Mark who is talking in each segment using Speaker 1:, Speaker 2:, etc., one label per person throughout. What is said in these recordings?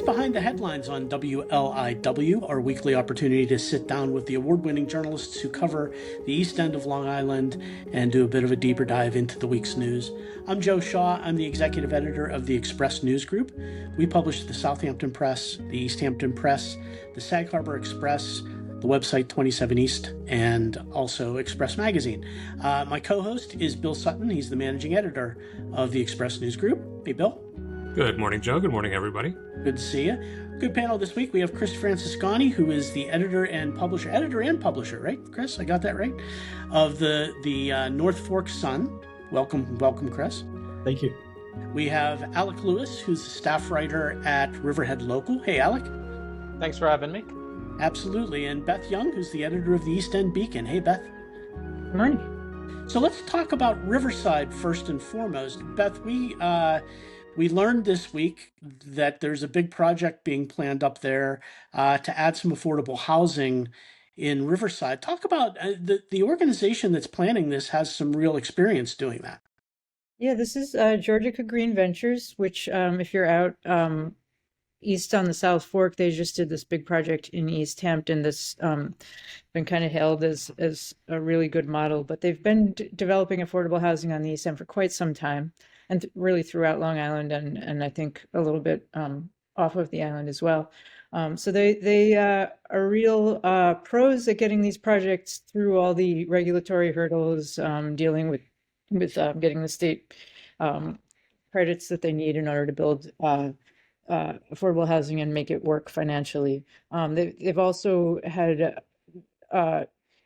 Speaker 1: Behind the Headlines on WLIW, our weekly opportunity to sit down with the award-winning journalists who cover the East End of Long Island and do a bit of a deeper dive into the week's news. I'm Joe Shaw. I'm the executive editor of the Express News Group. We publish the Southampton Press, the East Hampton Press, the Sag Harbor Express, the website 27 East, and also Express Magazine. My co-host is Bill Sutton. He's the managing editor of the Express News Group. Hey, Bill.
Speaker 2: Good morning, Joe. Good morning, everybody.
Speaker 1: Good to see you. Good panel this week. We have Chris Franciscani, who is the editor and publisher, right, Chris? I got that right? Of the North Fork Sun. Welcome, Chris.
Speaker 3: Thank you.
Speaker 1: We have Alec Lewis, who's the staff writer at Riverhead Local. Hey, Alec.
Speaker 4: Thanks for having me.
Speaker 1: Absolutely. And Beth Young, who's the editor of the East End Beacon. Hey, Beth.
Speaker 5: Good morning.
Speaker 1: So let's talk about Riverside first and foremost. Beth, we learned this week that there's a big project being planned up there to add some affordable housing in Riverside. Talk about the organization that's planning this has some real experience doing that.
Speaker 5: Yeah, this is Georgia Green Ventures, which if you're out east on the South Fork, they just did this big project in East Hampton that's been kind of hailed as a really good model. But they've been developing affordable housing on the East End for quite some time. And really throughout Long Island, and I think a little bit off of the island as well. So they are real pros at getting these projects through all the regulatory hurdles, dealing with getting the state credits that they need in order to build affordable housing and make it work financially. They've also had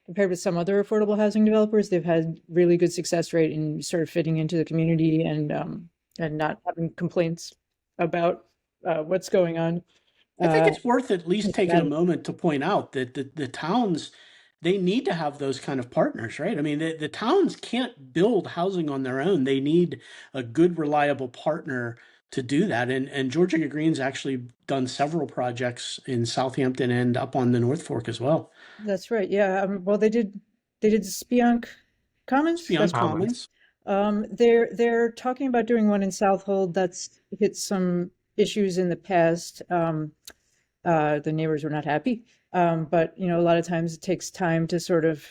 Speaker 5: compared with some other affordable housing developers, they've had really good success rate in sort of fitting into the community and not having complaints about what's going on.
Speaker 1: I think it's worth at least taking a moment to point out that the towns, they need to have those kind of partners, right? I mean, the towns can't build housing on their own. They need a good, reliable partner to do that. And Georgia Green's actually done several projects in Southampton and up on the North Fork as well.
Speaker 5: That's right. Yeah. Well, they did Spionk Commons.
Speaker 1: Spionk Commons.
Speaker 5: They're talking about doing one in Southold that's hit some issues in the past. The neighbors were not happy. But a lot of times it takes time to sort of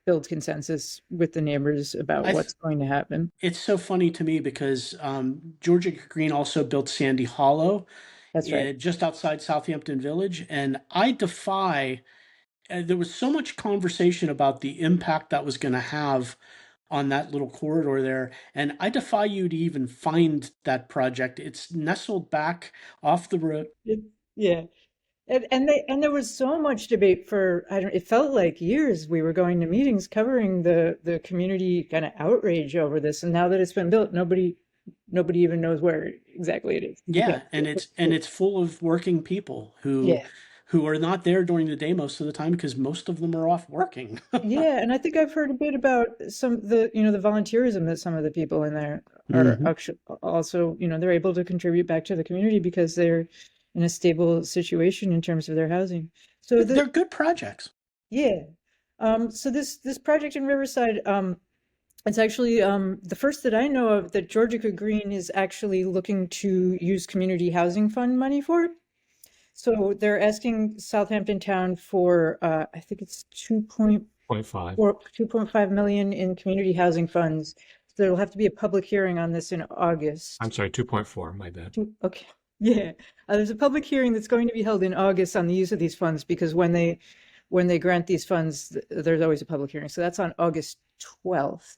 Speaker 5: build consensus with the neighbors about what's going to happen.
Speaker 1: It's so funny to me because Georgia Green also built Sandy Hollow.
Speaker 5: That's right.
Speaker 1: Just outside Southampton Village. And I defy, there was so much conversation about the impact that was going to have on that little corridor there. And I defy you to even find that project. It's nestled back off the road.
Speaker 5: Yeah. And there was so much debate for, it felt like years we were going to meetings covering the community kind of outrage over this. And now that it's been built, nobody even knows where exactly it is.
Speaker 1: Yeah, and it's full of working people who are not there during the day most of the time because most of them are off working.
Speaker 5: Yeah, and I think I've heard a bit about some the volunteerism that some of the people in there are actually also, they're able to contribute back to the community because they're in a stable situation in terms of their housing. So
Speaker 1: they're good projects.
Speaker 5: Yeah. So this project in Riverside, it's actually the first that I know of that Georgia Green is actually looking to use community housing fund money for. So they're asking Southampton Town for, I think it's 2.5 million in community housing funds. So there'll have to be a public hearing on this in August.
Speaker 2: I'm sorry, 2.4, my bad.
Speaker 5: Okay. Yeah. There's a public hearing that's going to be held in August on the use of these funds because when they grant these funds, there's always a public hearing. So that's on August 12th.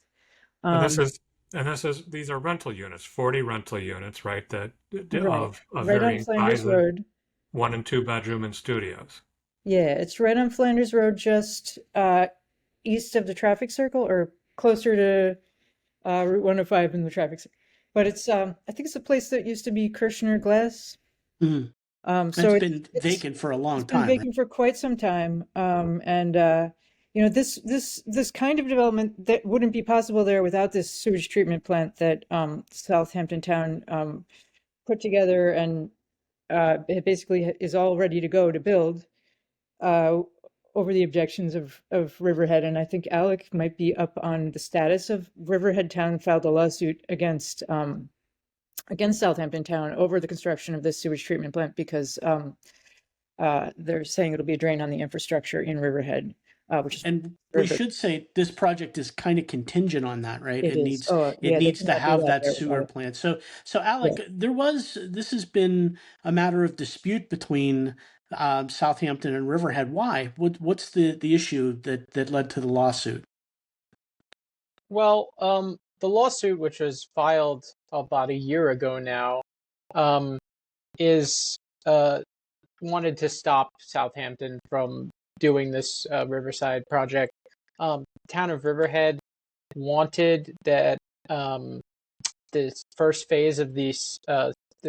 Speaker 2: These are rental units, 40 rental units, right? That
Speaker 5: right.
Speaker 2: of
Speaker 5: right
Speaker 2: varying
Speaker 5: on Flanders
Speaker 2: sizes,
Speaker 5: Road.
Speaker 2: 1 and 2 bedroom and studios.
Speaker 5: Yeah, it's right on Flanders Road, just east of the traffic circle, or closer to Route 105 in the traffic circle. But it's I think it's a place that used to be Kirshner Glass.
Speaker 1: So it's been vacant for a long time.
Speaker 5: It's been vacant for quite some time, and this kind of development that wouldn't be possible there without this sewage treatment plant that Southampton Town put together, and it basically is all ready to go to build over the objections of Riverhead. And I think Alec might be up on the status of Riverhead Town filed a lawsuit against against Southampton Town over the construction of this sewage treatment plant because they're saying it'll be a drain on the infrastructure in Riverhead, which is
Speaker 1: And we
Speaker 5: terrific.
Speaker 1: should say this project is kind of contingent on that, right?
Speaker 5: It
Speaker 1: It
Speaker 5: is.
Speaker 1: needs
Speaker 5: Oh,
Speaker 1: it
Speaker 5: yeah, they
Speaker 1: needs to
Speaker 5: cannot do
Speaker 1: have
Speaker 5: that
Speaker 1: that
Speaker 5: there
Speaker 1: sewer
Speaker 5: without it.
Speaker 1: plant. So
Speaker 5: Yeah.
Speaker 1: Alec, this has been a matter of dispute between Southampton and Riverhead. Why? What's the issue that led to the lawsuit?
Speaker 3: Well, the lawsuit, which was filed about a year ago now, is wanted to stop Southampton from doing this Riverside project. Town of Riverhead wanted that this first phase of the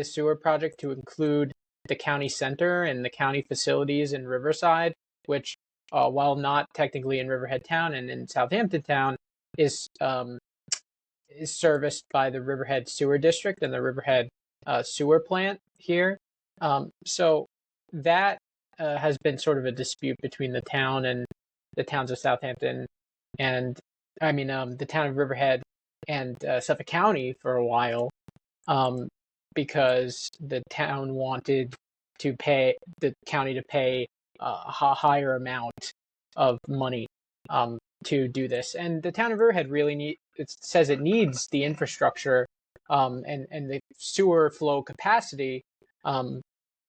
Speaker 3: sewer project to include the county center and the county facilities in Riverside, which, while not technically in Riverhead Town and in Southampton Town, is serviced by the Riverhead Sewer District and the Riverhead sewer plant here. So that has been sort of a dispute between the town and the towns of Southampton and the town of Riverhead and Suffolk County for a while, because the town wanted to pay the county to pay a higher amount of money to do this. And the town of Riverhead really says it needs the infrastructure and the sewer flow capacity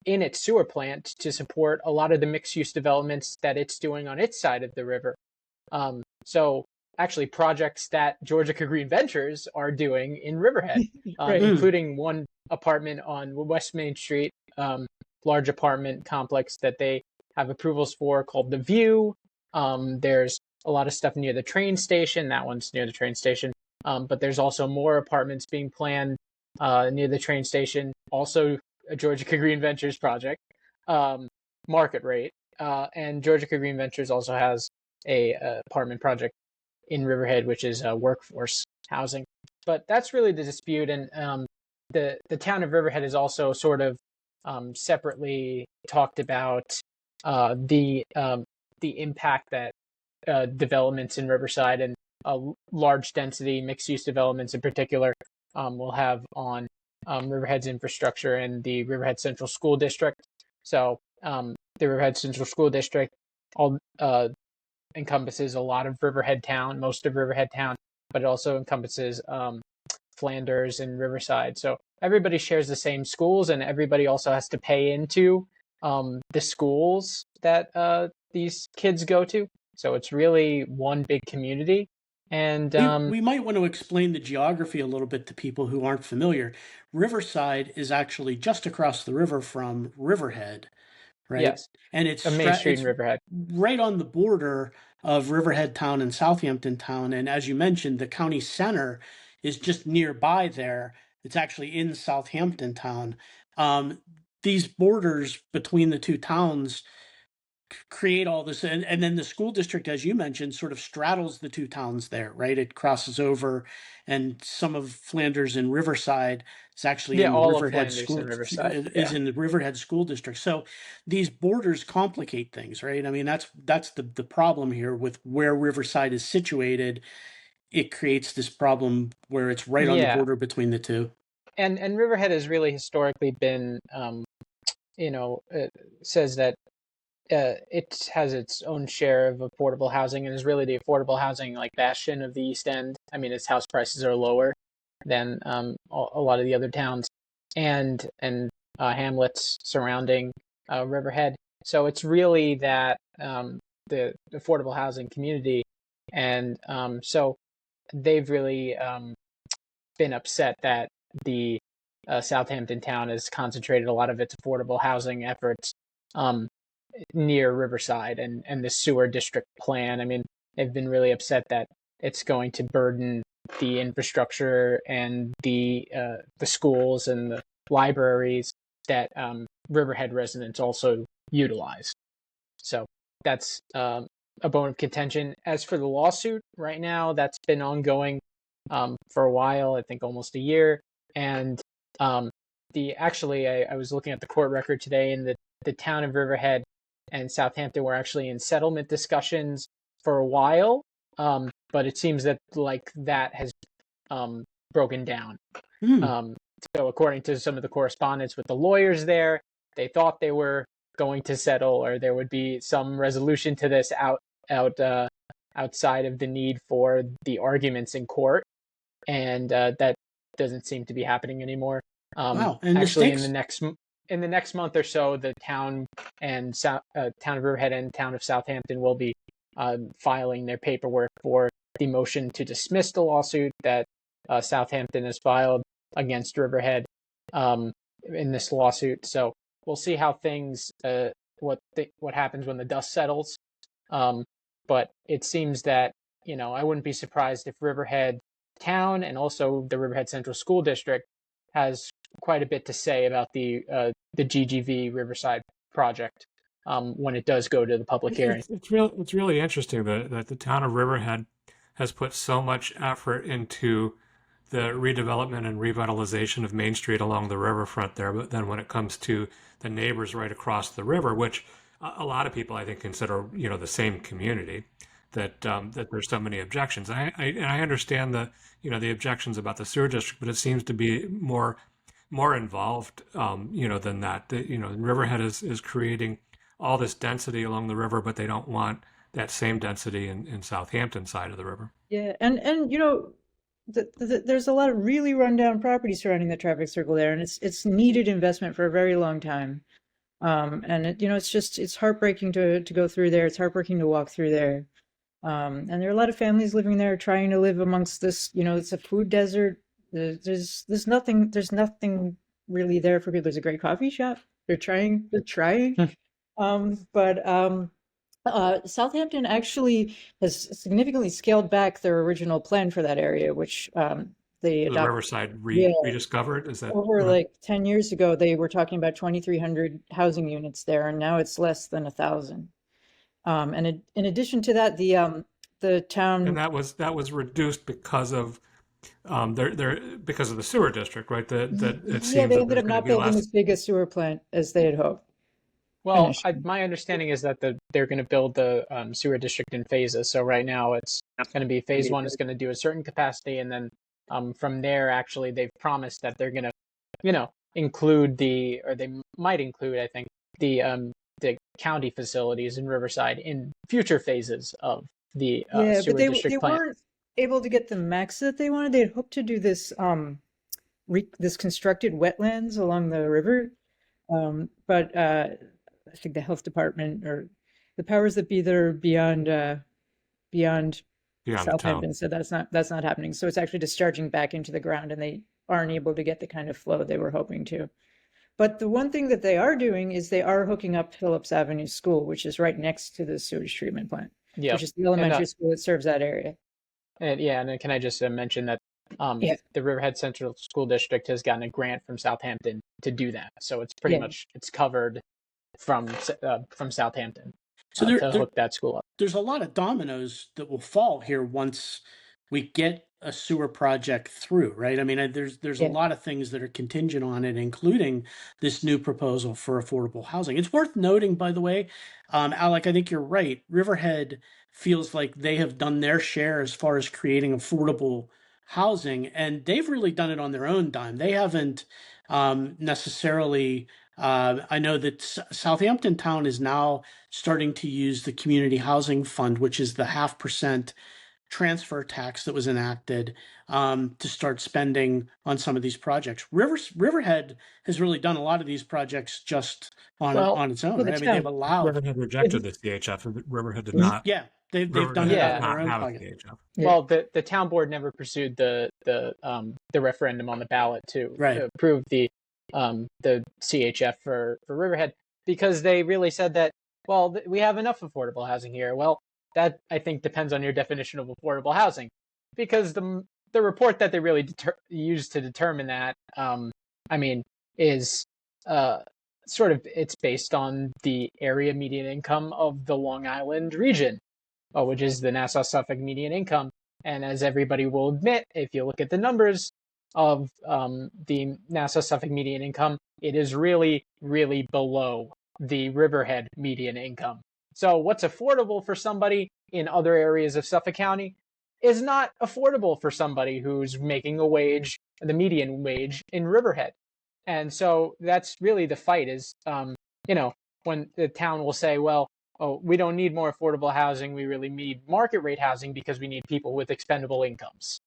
Speaker 3: in its sewer plant to support a lot of the mixed-use developments that it's doing on its side of the river. So actually projects that Georgica Green Ventures are doing in Riverhead,
Speaker 5: Right.
Speaker 3: including one apartment on West Main Street, large apartment complex that they have approvals for called The View. There's a lot of stuff near the train station. That one's near the train station. But there's also more apartments being planned near the train station. Also a Georgica Green Ventures project, market rate. And Georgica Green Ventures also has a apartment project in Riverhead, which is workforce housing. But that's really the dispute. And the town of Riverhead is also sort of separately talked about the impact that developments in Riverside and large density mixed use developments in particular will have on Riverhead's infrastructure and the Riverhead Central School District. So the Riverhead Central School District all encompasses a lot of Riverhead Town, most of Riverhead Town, but it also encompasses Flanders and Riverside. So everybody shares the same schools, and everybody also has to pay into the schools that these kids go to. So it's really one big community. And
Speaker 1: we might want to explain the geography a little bit to people who aren't familiar. Riverside is actually just across the river from Riverhead, right?
Speaker 3: Yes,
Speaker 1: And it's
Speaker 3: a Main Street
Speaker 1: it's
Speaker 3: in Riverhead.
Speaker 1: right on the border of Riverhead Town and Southampton Town. And as you mentioned, the county center is just nearby there. It's actually in Southampton Town. These borders between the two towns create all this, and then the school district, as you mentioned, sort of straddles the two towns there, right? It crosses over, and some of Flanders and Riverside is actually in the
Speaker 3: all of
Speaker 1: Riverhead
Speaker 3: Flanders
Speaker 1: school
Speaker 3: and Riverside.
Speaker 1: is in the Riverhead school district. So these borders complicate things, right? I mean, that's the problem here with where Riverside is situated. It creates this problem where it's right on the border between the two.
Speaker 3: And Riverhead has really historically been, it says that it has its own share of affordable housing and is really the affordable housing like bastion of the East End. I mean, its house prices are lower than a lot of the other towns and hamlets surrounding Riverhead. So it's really that the affordable housing community, and so they've really been upset that the Southampton Town has concentrated a lot of its affordable housing efforts near Riverside and the sewer district plan. I mean, they've been really upset that it's going to burden the infrastructure and the schools and the libraries that Riverhead residents also utilize. So that's a bone of contention. As for the lawsuit, right now that's been ongoing for a while, I think almost a year. And I was looking at the court record today, and the town of Riverhead and Southampton were actually in settlement discussions for a while, but it seems that that has broken down. So according to some of the correspondence with the lawyers there, they thought they were going to settle, or there would be some resolution to this outside of the need for the arguments in court, and that doesn't seem to be happening anymore.
Speaker 1: Wow. And
Speaker 3: actually,
Speaker 1: the
Speaker 3: in the next month or so, the town town of Riverhead and town of Southampton will be filing their paperwork for the motion to dismiss the lawsuit that Southampton has filed against Riverhead in this lawsuit. So we'll see how things what happens when the dust settles. But it seems that, I wouldn't be surprised if Riverhead Town and also the Riverhead Central School District has quite a bit to say about the GGV Riverside project when it does go to the public hearing.
Speaker 2: It's really interesting that the town of Riverhead has put so much effort into the redevelopment and revitalization of Main Street along the riverfront there, but then when it comes to the neighbors right across the river, which a lot of people I think consider the same community, that there's so many objections. I understand the objections about the sewer district, but it seems to be more involved than that. Riverhead is creating all this density along the river, but they don't want that same density in Southampton side of the river.
Speaker 5: Yeah, and there's a lot of really rundown property surrounding the traffic circle there, and it's needed investment for a very long time. And it's heartbreaking to go through there. It's heartbreaking to walk through there. And there are a lot of families living there trying to live amongst this. It's a food desert. There's nothing really there for people. There's a great coffee shop. They're trying. Southampton actually has significantly scaled back their original plan for that area, which they
Speaker 2: The Riverside rediscovered, is that
Speaker 5: over
Speaker 2: right?
Speaker 5: like 10 years ago. They were talking about 2,300 housing units there, and now it's less than 1,000. And in addition to that, the town,
Speaker 2: And that was reduced because of because of the sewer district, right? That it seems
Speaker 5: they
Speaker 2: that
Speaker 5: ended
Speaker 2: there's
Speaker 5: up
Speaker 2: going to
Speaker 5: not
Speaker 2: be
Speaker 5: building
Speaker 2: less.
Speaker 5: as big a sewer plant as they had hoped.
Speaker 3: Well,
Speaker 5: Initially.
Speaker 3: my understanding is that they're going to build the sewer district in phases. So right now it's going to be phase one is going to do a certain capacity, and then from there, actually, they've promised that they're going to, include they might include, I think, the county facilities in Riverside in future phases of the
Speaker 5: Yeah,
Speaker 3: sewer
Speaker 5: but they
Speaker 3: district plan.
Speaker 5: weren't able to get the max that they wanted. They had hoped to do this this constructed wetlands along the river, but I think the health department or the powers that be there beyond
Speaker 2: Beyond the town.
Speaker 5: Southampton said that's not happening. So it's actually discharging back into the ground, and they aren't able to get the kind of flow they were hoping to. But the one thing that they are doing is they are hooking up Phillips Avenue School, which is right next to the sewage treatment plant,
Speaker 3: Yeah.
Speaker 5: which is the elementary school that serves that area.
Speaker 3: And then can I just mention that
Speaker 5: Yeah.
Speaker 3: the Riverhead Central School District has gotten a grant from Southampton to do that, so it's pretty
Speaker 5: Yeah.
Speaker 3: much it's covered from Southampton
Speaker 1: So
Speaker 3: to hook that school up.
Speaker 1: there's a lot of dominoes that will fall here once we get a sewer project through, right? I mean, there's
Speaker 5: Yeah.
Speaker 1: a lot of things that are contingent on it, including this new proposal for affordable housing. It's worth noting, by the way, Alec, I think you're right. Riverhead feels like they have done their share as far as creating affordable housing, and they've really done it on their own dime. They haven't necessarily. I know that Southampton Town is now starting to use the Community Housing Fund, which is the 0.5% transfer tax that was enacted to start spending on some of these projects. Riverhead has really done a lot of these projects just on its own.
Speaker 5: well, the
Speaker 1: Right? I mean, they've
Speaker 5: town-
Speaker 1: allowed.
Speaker 2: Riverhead rejected the CHF. Riverhead did not.
Speaker 1: Yeah, they've
Speaker 2: Riverhead
Speaker 1: done
Speaker 2: did
Speaker 1: it
Speaker 3: Yeah.
Speaker 1: on
Speaker 2: not
Speaker 1: their own
Speaker 2: have a
Speaker 1: pocket.
Speaker 2: CHF.
Speaker 5: Yeah.
Speaker 3: Well, the town board never pursued the referendum on the ballot to
Speaker 1: Right.
Speaker 3: approve the CHF for Riverhead, because they really said that, well, we have enough affordable housing here. Well, that I think depends on your definition of affordable housing, because the report that they really used to determine that, is sort of, it's based on the area median income of the Long Island region, which is the Nassau-Suffolk median income. And as everybody will admit, if you look at the numbers of the Nassau-Suffolk median income, it is really, really below the Riverhead median income. So what's affordable for somebody in other areas of Suffolk County is not affordable for somebody who's making a wage the median wage in Riverhead. And so that's really the fight is, when the town will say, well, oh, we don't need more affordable housing. We really need market rate housing because we need people with expendable incomes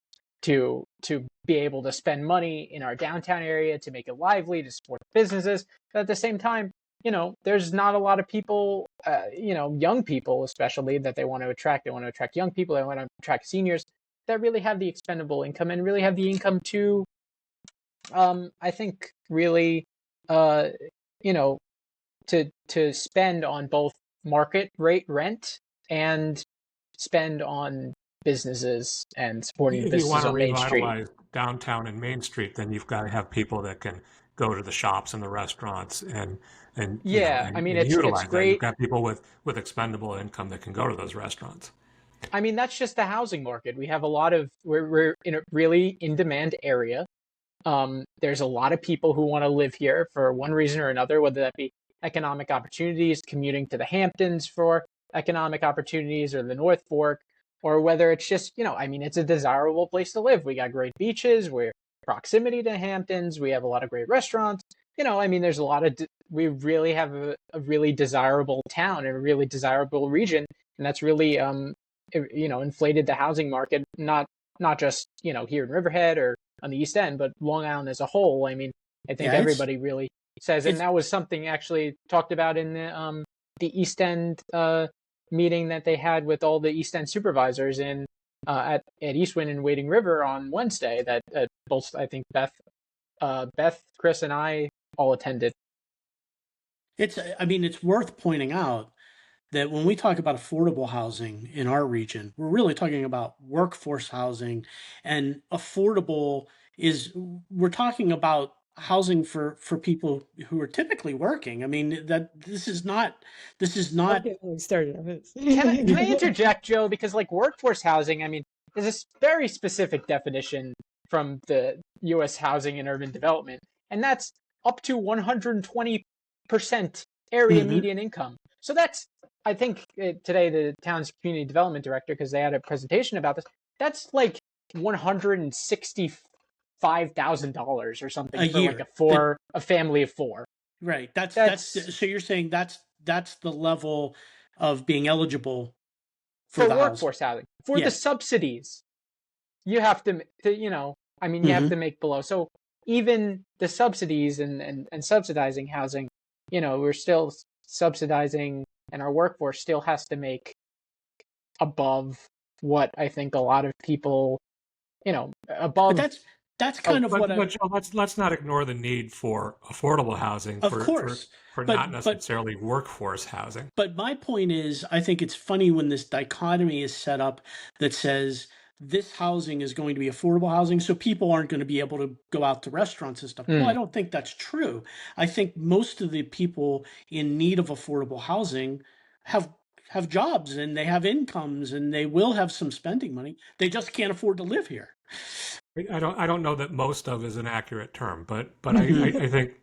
Speaker 3: to be able to spend money in our downtown area, to make it lively, to support businesses. But at the same time, there's not a lot of people, young people especially, that they want to attract. They want to attract young people. They want to attract seniors that really have the expendable income and really have the income to, I think, really, to spend on both market rate rent and spend on businesses and supporting
Speaker 2: If you want
Speaker 3: businesses
Speaker 2: to
Speaker 3: on Main Street.
Speaker 2: revitalize downtown and Main Street, then you've got to have people that can go to the shops and the restaurants and
Speaker 3: Yeah, I mean,
Speaker 2: and
Speaker 3: it's
Speaker 2: utilize that. You've
Speaker 3: great.
Speaker 2: got people with expendable income that can go to those restaurants.
Speaker 3: I mean, that's just the housing market. We have a lot of, we're in a really in-demand area. There's a lot of people who want to live here for one reason or another, whether that be economic opportunities, commuting to the Hamptons for economic opportunities, or the North Fork, or whether it's just, it's a desirable place to live. We got great beaches, we're proximity to Hamptons, we have a lot of great restaurants. There's a lot of, we really have a really desirable town and a really desirable region. And that's really, inflated the housing market, not just, here in Riverhead or on the East End, but Long Island as a whole. I think everybody really says, and that was something actually talked about in the East End meeting that they had with all the East End supervisors at Eastwind and Wading River on Wednesday, that both, I think, Beth, Chris, and I all attended.
Speaker 1: It's worth pointing out that when we talk about affordable housing in our region, we're really talking about workforce housing, and affordable we're talking about housing for people who are typically working. This is not.
Speaker 5: Okay, we started on this.
Speaker 3: Can I interject, Joe? Because workforce housing, is a very specific definition from the U.S. Housing and Urban Development, and that's up to 120% area median income. So that's, I think, today the town's community development director, because they had a presentation about this, that's like $165,000 or something
Speaker 1: a
Speaker 3: for
Speaker 1: year
Speaker 3: for a family of four.
Speaker 1: Right. That's so you're saying that's the level of being eligible for the
Speaker 3: workforce housing. For the subsidies, you have to you have to make below. So even the subsidies and subsidizing housing, we're still subsidizing, and our workforce still has to make above what I think a lot of people, above.
Speaker 1: But that's kind of what.
Speaker 2: But Joe, let's not ignore the need for affordable housing.
Speaker 1: Of course,
Speaker 2: not necessarily workforce housing.
Speaker 1: But my point is, I think it's funny when this dichotomy is set up that says this housing is going to be affordable housing, so people aren't going to be able to go out to restaurants and stuff. Well, I don't think that's true. I think most of the people in need of affordable housing have jobs, and they have incomes, and they will have some spending money. They just can't afford to live here.
Speaker 2: I don't know that most of is an accurate term, but I think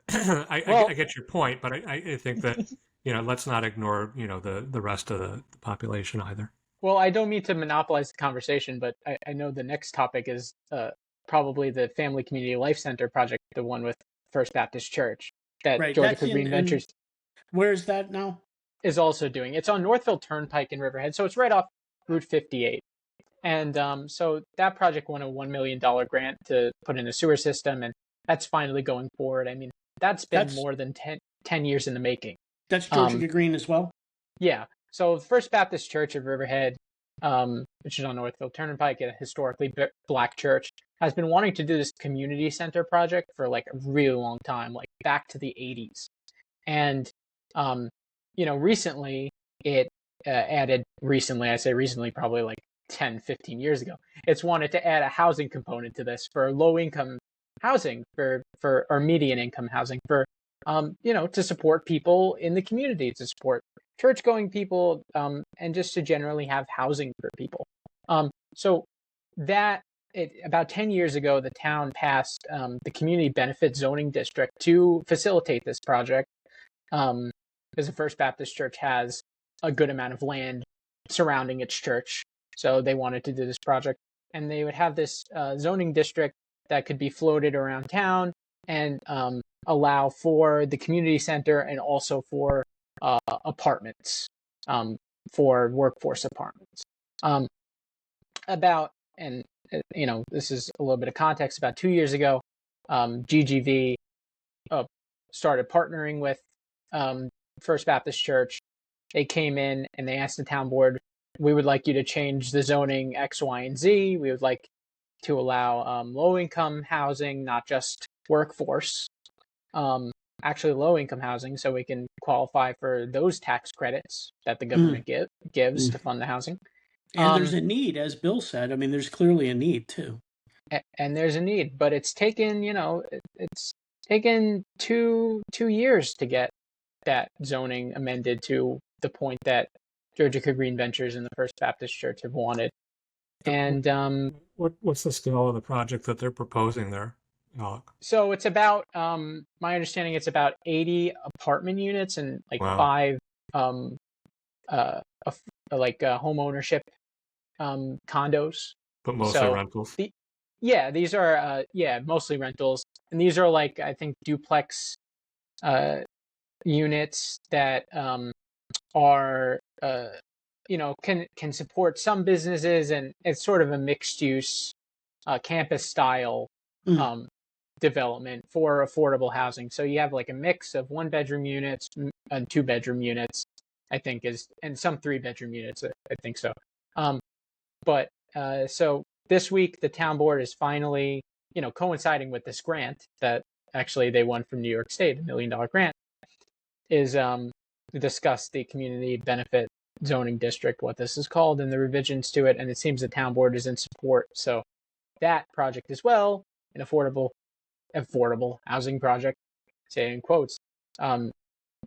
Speaker 2: I get your point, but I think that let's not ignore the rest of the population either.
Speaker 3: Well, I don't mean to monopolize the conversation, but I know the next topic is probably the Family Community Life Center project, the one with First Baptist Church that Georgia Green Ventures.
Speaker 1: Where is that now?
Speaker 3: Is also doing. It's on Northville Turnpike in Riverhead, so it's right off Route 58. And so that project won a $1 million grant to put in a sewer system, and that's finally going forward. That's been more than 10 years in the making.
Speaker 1: That's Georgia Green as well?
Speaker 3: Yeah. So First Baptist Church of Riverhead, which is on Northville Turnpike, a historically Black church, has been wanting to do this community center project for a really long time, back to the 80s. And, recently it added, I say recently, probably 10, 15 years ago, it's wanted to add a housing component to this for low-income housing, for or median income housing, for, to support people in the community, to support church-going people, and just to generally have housing for people. So that, about 10 years ago, the town passed the Community Benefit Zoning District to facilitate this project, because the First Baptist Church has a good amount of land surrounding its church. So they wanted to do this project. and they would have this zoning district that could be floated around town and allow for the community center and also for apartments, for workforce apartments. And this is a little bit of context. About 2 years ago, GGV started partnering with First Baptist Church. They came in and they asked the town board, we would like you to change the zoning X, Y, and Z. We would like to allow low-income housing, not just workforce, actually low-income housing, so we can qualify for those tax credits that the government gives to fund the housing.
Speaker 1: And there's a need, as Bill said. I mean, there's clearly a need too.
Speaker 3: And there's a need, but it's taken, it's taken two years to get that zoning amended to the point that Georgia Green Ventures and the First Baptist Church have wanted. And
Speaker 2: what's the scale of the project that they're proposing there, Alec?
Speaker 3: So it's about, my understanding, it's about 80 apartment units and like
Speaker 2: Wow.
Speaker 3: 5 home ownership condos.
Speaker 2: But mostly rentals.
Speaker 3: These are mostly rentals, and these are like, I think, duplex units that are can support some businesses, and it's sort of a mixed use campus style development for affordable housing. So you have like a mix of 1-bedroom units and 2-bedroom units, I think, and some 3-bedroom units, I think so. So this week the town board is finally, coinciding with this grant that actually they won from New York State, $1 million grant, is to discuss the community benefit zoning district, what this is called, and the revisions to it. And it seems the town board is in support. So that project as well, an affordable housing project, say in quotes,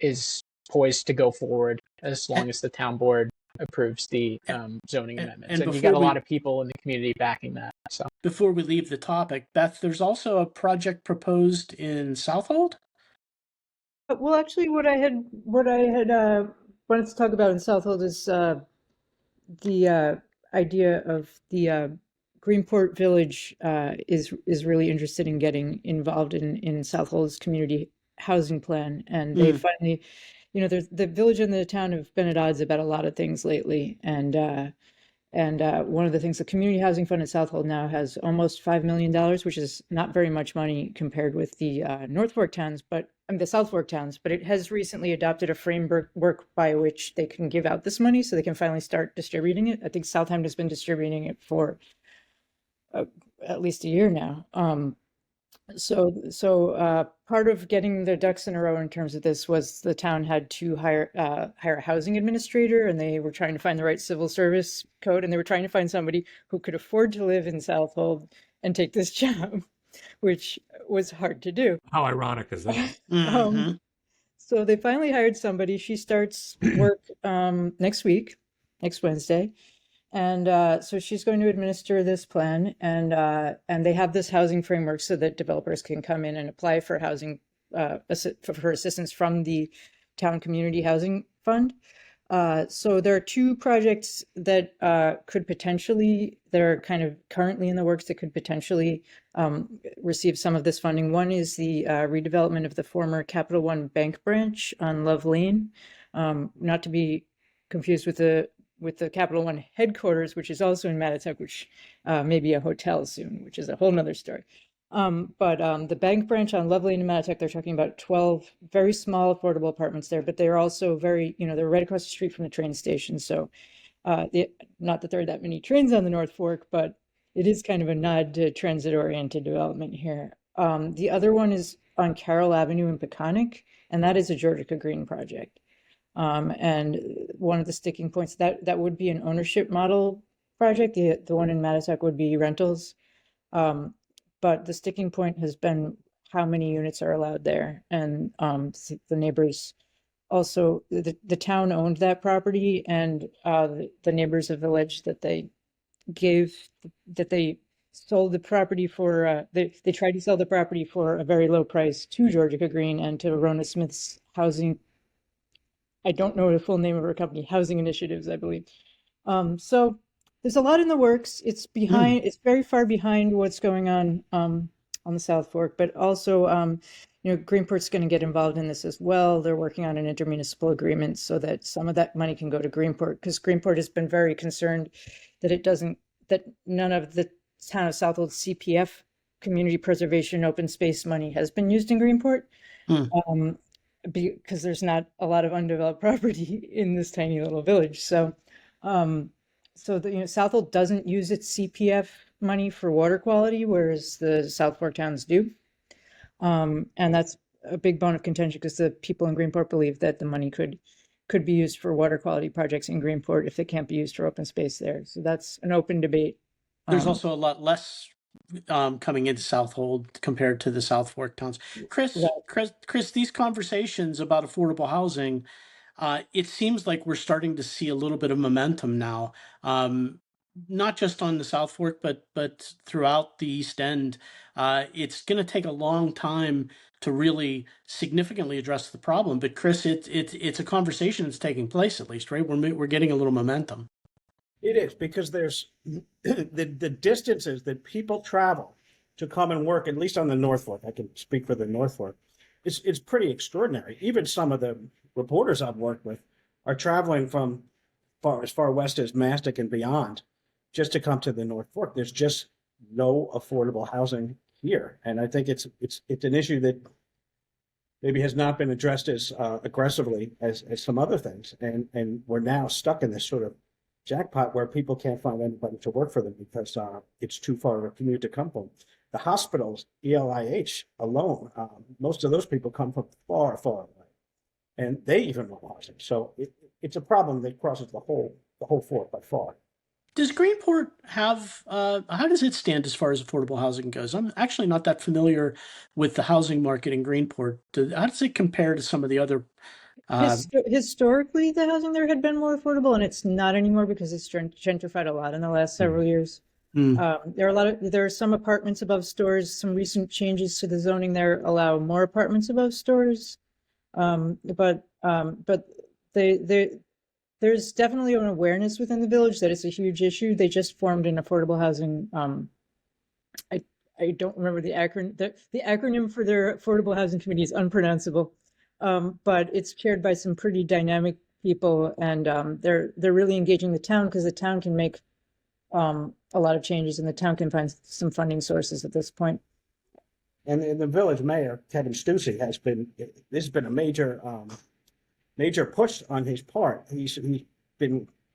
Speaker 3: is poised to go forward as long as the town board approves the zoning amendments. And you got a lot of people in the community backing that. So
Speaker 1: before we leave the topic, Beth, there's also a project proposed in Southold.
Speaker 5: Well, actually, what I had wanted to talk about in Southold is the idea of the Greenport Village is really interested in getting involved in Southold's community housing plan, and they finally, the village and the town have been at odds about a lot of things lately, and one of the things, the Community Housing Fund in Southold now has almost $5 million, which is not very much money compared with the North Fork towns, the South Fork towns, but it has recently adopted a framework by which they can give out this money so they can finally start distributing it. I think Southampton has been distributing it for at least a year now. So part of getting their ducks in a row in terms of this was the town had to hire a housing administrator, and they were trying to find the right civil service code, and they were trying to find somebody who could afford to live in Southold and take this job, which was hard to do.
Speaker 2: How ironic is that?
Speaker 5: So they finally hired somebody. She starts work next Wednesday. And so she's going to administer this plan, and they have this housing framework so that developers can come in and apply for housing for assistance from the town community housing fund. So there are 2 projects that that are kind of currently in the works that could potentially receive some of this funding. One is the redevelopment of the former Capital One Bank branch on Love Lane, not to be confused with the Capital One headquarters, which is also in Mattituck, which may be a hotel soon, which is a whole nother story. But the bank branch on Love Lane in Mattituck, they're talking about 12 very small affordable apartments there, but they're also very, they're right across the street from the train station. So not that there are that many trains on the North Fork, but it is kind of a nod to transit-oriented development here. The other one is on Carroll Avenue in Peconic, and that is a Georgia Green project. And one of the sticking points that would be an ownership model project. The one in Mattituck would be rentals. But the sticking point has been how many units are allowed there. And the neighbors also, the town owned that property, and the neighbors have alleged that they sold the property for, they tried to sell the property for a very low price to Georgia Green and to Rona Smith's housing. I don't know the full name of her company, Housing Initiatives, I believe. So there's a lot in the works. It's behind. It's very far behind what's going on the South Fork, but also Greenport's going to get involved in this as well. They're working on an intermunicipal agreement so that some of that money can go to Greenport, because Greenport has been very concerned that none of the town of Southwold CPF community preservation open space money has been used in Greenport. Because there's not a lot of undeveloped property in this tiny little village. So Southwold doesn't use its CPF money for water quality, whereas the South Fork towns do. And that's a big bone of contention, because the people in Greenport believe that the money could be used for water quality projects in Greenport if it can't be used for open space there. So that's an open debate.
Speaker 1: There's also a lot less coming into Southold compared to the South Fork towns. Chris, these conversations about affordable housing, it seems like we're starting to see a little bit of momentum now, not just on the South Fork, but throughout the East End. It's going to take a long time to really significantly address the problem. But Chris, it's a conversation that's taking place, at least, right? We're getting a little momentum.
Speaker 4: It is, because there's the distances that people travel to come and work, at least on the North Fork. I can speak for the North Fork. It's pretty extraordinary. Even some of the reporters I've worked with are traveling from as far west as Mastic and beyond just to come to the North Fork. There's just no affordable housing here, and I think it's an issue that maybe has not been addressed as aggressively as some other things, and we're now stuck in this sort of jackpot where people can't find anybody to work for them because it's too far of a commute to come from. The hospitals, ELIH alone, most of those people come from far, far away, and they even want housing. So it's a problem that crosses the whole fork by far.
Speaker 1: Does Greenport have, how does it stand as far as affordable housing goes? I'm actually not that familiar with the housing market in Greenport. How does it compare to some of the other?
Speaker 5: Historically, the housing there had been more affordable, and it's not anymore because it's gentrified a lot in the last several years. There are some apartments above stores. Some recent changes to the zoning there allow more apartments above stores, but there's definitely an awareness within the village that it's a huge issue. They just formed an affordable housing. I don't remember the acronym. The acronym for their affordable housing committee is unpronounceable, but it's chaired by some pretty dynamic people, and they're really engaging the town, because the town can make a lot of changes, and the town can find some funding sources at this point.
Speaker 4: And the village mayor, Kevin Stussy, this has been a major push on his part. He's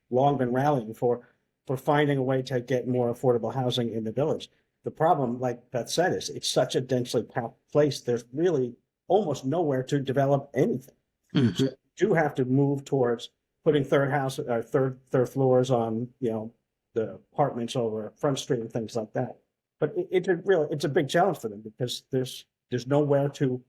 Speaker 4: long been rallying for finding a way to get more affordable housing in the village. The problem, like Beth said, is it's such a densely packed place. There's really almost nowhere to develop anything. So you do have to move towards putting third floors on, the apartments over Front Street and things like that. But it's a big challenge for them, because there's nowhere to.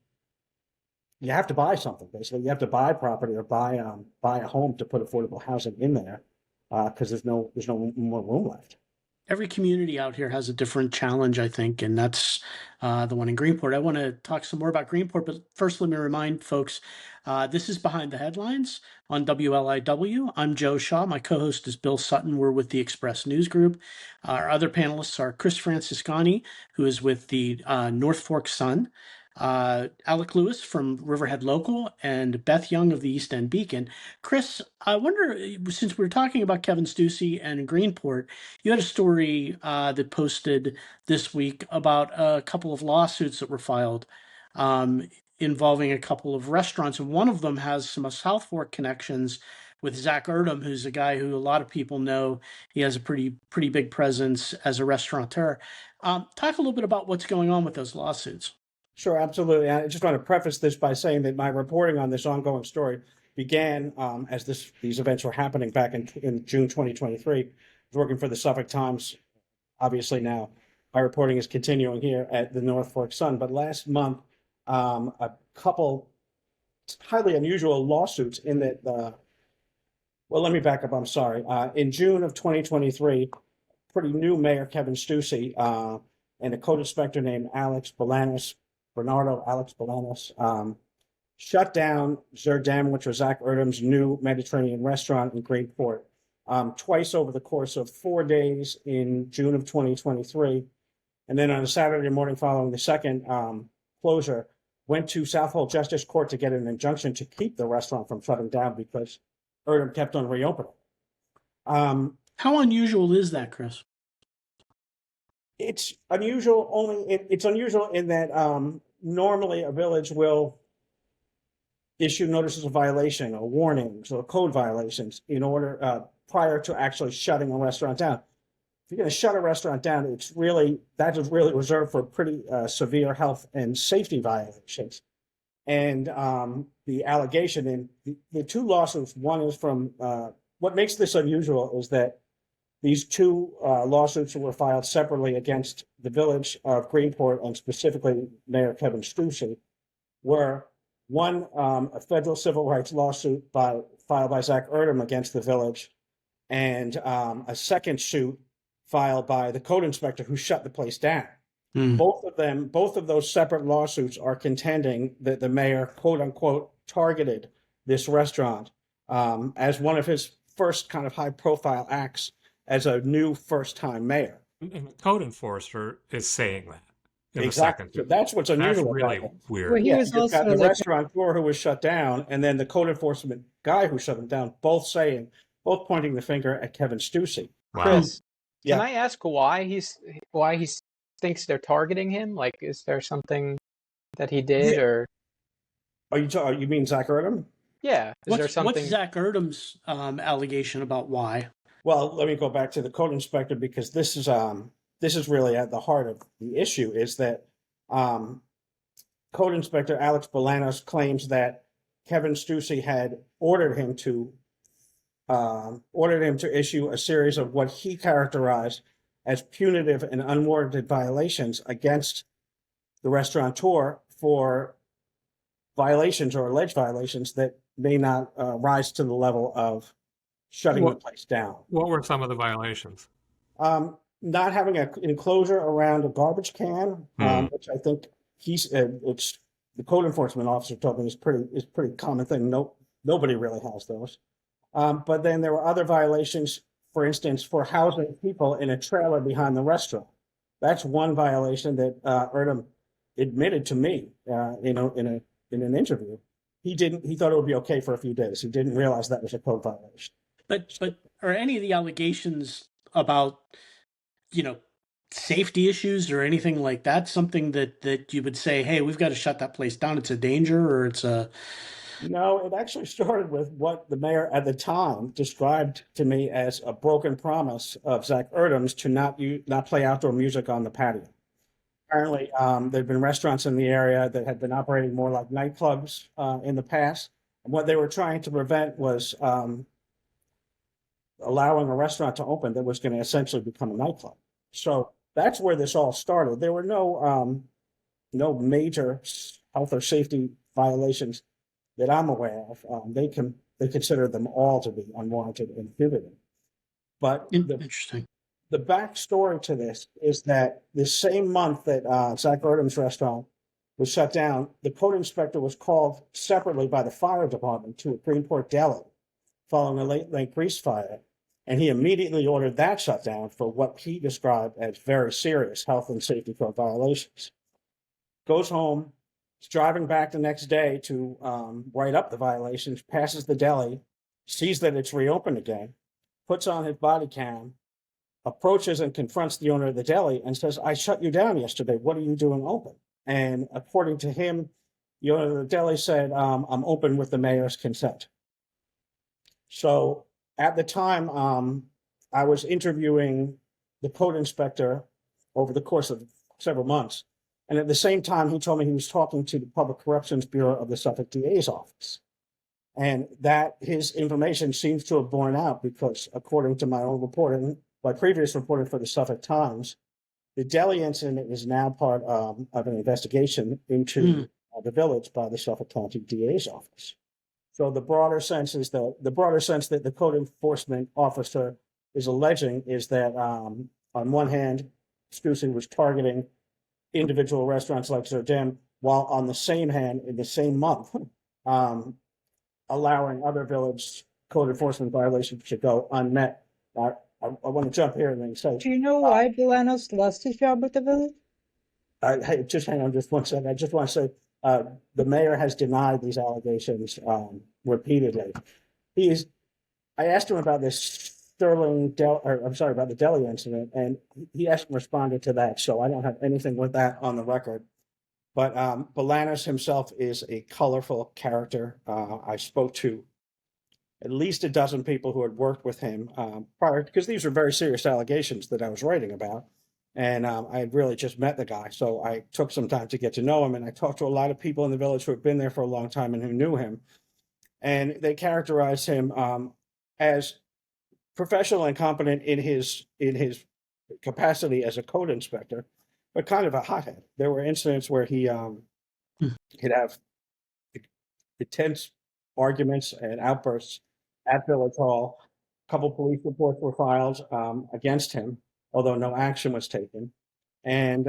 Speaker 4: You have to buy something, basically. You have to buy property or buy a home to put affordable housing in there, because there's no more room left.
Speaker 1: Every community out here has a different challenge, I think, and that's the one in Greenport. I want to talk some more about Greenport, but first let me remind folks, this is Behind the Headlines on WLIW. I'm Joe Shaw. My co-host is Bill Sutton. We're with the Express News Group. Our other panelists are Chris Franciscani, who is with the North Fork Sun, Alec Lewis from Riverhead Local, and Beth Young of the East End Beacon. Chris, I wonder, since we're talking about Kevin Stussy and Greenport, you had a story that posted this week about a couple of lawsuits that were filed involving a couple of restaurants, and one of them has some South Fork connections with Zach Erdem, who's a guy who a lot of people know. He has a pretty big presence as a restaurateur. Talk a little bit about what's going on with those lawsuits.
Speaker 4: Sure, absolutely. I just want to preface this by saying that my reporting on this ongoing story began as these events were happening back in June 2023. I was working for the Suffolk Times. Obviously now my reporting is continuing here at the North Fork Sun. But last month, a couple highly unusual lawsuits in that, well, let me back up. I'm sorry. In June of 2023, pretty new mayor Kevin Stussy and a code inspector named Bernardo Alex Bolanos, shut down Zer Dem, which was Zach Erdem's new Mediterranean restaurant in Greenport, twice over the course of 4 days in June of 2023. And then on a Saturday morning following the second closure, went to Southold Justice Court to get an injunction to keep the restaurant from shutting down because Erdem kept on reopening.
Speaker 1: How unusual is that, Chris?
Speaker 4: It's unusual it's unusual in that normally a village will issue notices of violation or warnings or code violations in order prior to actually shutting a restaurant down. If you're going to shut a restaurant down, that is really reserved for pretty severe health and safety violations. And the allegation in the two lawsuits, one is from what makes this unusual is that these two lawsuits were filed separately against the village of Greenport and specifically Mayor Kevin Stussy, were one a federal civil rights lawsuit filed by Zach Erdem against the village, and a second suit filed by the code inspector who shut the place down. Both of those separate lawsuits are contending that the mayor, quote unquote, targeted this restaurant as one of his first kind of high profile acts as a new first time mayor.
Speaker 2: And the code enforcer is saying that. In
Speaker 4: Exactly.
Speaker 2: The second.
Speaker 4: That's what's unusual.
Speaker 2: That's really
Speaker 4: about it.
Speaker 2: weird.
Speaker 5: Well, he was
Speaker 4: You've got
Speaker 5: also
Speaker 4: the
Speaker 5: like,
Speaker 4: restaurateur who was shut down, and then the code enforcement guy who shut him down, both pointing the finger at Kevin Stussy.
Speaker 2: Wow.
Speaker 3: Chris,
Speaker 4: Yeah.
Speaker 3: can I ask why he thinks they're targeting him? Like, is there something that he did,
Speaker 4: Yeah.
Speaker 3: or
Speaker 4: You mean Zach Erdem?
Speaker 3: yeah, is there something?
Speaker 1: What's Zach Erdem's allegation about why?
Speaker 4: Well, let me go back to the code inspector because this is really at the heart of the issue. Is that code inspector Alex Bolanos claims that Kevin Stussy had ordered him to issue a series of what he characterized as punitive and unwarranted violations against the restaurateur for violations or alleged violations that may not rise to the level of shutting the place down.
Speaker 2: What were some of the violations?
Speaker 4: Not having an enclosure around a garbage can, which I think it's the code enforcement officer told me is pretty common thing. Nobody really has those. But then there were other violations, for instance, for housing people in a trailer behind the restaurant. That's one violation that Erdem admitted to me, in an interview. He thought it would be okay for a few days. He didn't realize that was a code violation.
Speaker 1: But are any of the allegations about, safety issues or anything like that something that you would say, hey, we've got to shut that place down, it's a danger, or it's a...
Speaker 4: No, it actually started with what the mayor at the time described to me as a broken promise of Zach Erdem's to not play outdoor music on the patio. Apparently, there'd been restaurants in the area that had been operating more like nightclubs in the past. And what they were trying to prevent was allowing a restaurant to open that was going to essentially become a nightclub. So that's where this all started. There were no major health or safety violations that I'm aware of. They consider them all to be unwarranted and prohibited. But
Speaker 1: Interesting.
Speaker 4: the backstory to this is that the same month that Zach Erdem's restaurant was shut down, the code inspector was called separately by the fire department to a Greenport deli following a late grease fire. And he immediately ordered that shut down for what he described as very serious health and safety code violations. Goes home, is driving back the next day to write up the violations, passes the deli, sees that it's reopened again, puts on his body cam, approaches and confronts the owner of the deli and says, I shut you down yesterday. What are you doing open? And according to him, the owner of the deli said, I'm open with the mayor's consent. So at the time, I was interviewing the code inspector over the course of several months. And at the same time, he told me he was talking to the Public Corruptions Bureau of the Suffolk DA's office. And that his information seems to have borne out because according to my own reporting, my previous reporting for the Suffolk Times, the deli incident is now part of an investigation into the village by the Suffolk County DA's office. So the broader sense that the code enforcement officer is alleging is that on one hand, Stussy was targeting individual restaurants like Zerdem, while on the same hand, in the same month, allowing other village code enforcement violations to go unmet I want to jump here and then say,
Speaker 5: Do you know why Bolanos lost his job with the village?
Speaker 4: hey, just hang on just one second. I just want to say, the mayor has denied these allegations repeatedly. I asked him about this about the deli incident, and he hasn't responded to that. So I don't have anything with that on the record. But Bolanos himself is a colorful character. I spoke to at least a dozen people who had worked with him prior, because these were very serious allegations that I was writing about. And I had really just met the guy. So I took some time to get to know him. And I talked to a lot of people in the village who had been there for a long time and who knew him. And they characterized him as professional and competent in his capacity as a code inspector, but kind of a hothead. There were incidents where he'd have intense arguments and outbursts at Village Hall. A couple police reports were filed against him, although no action was taken. And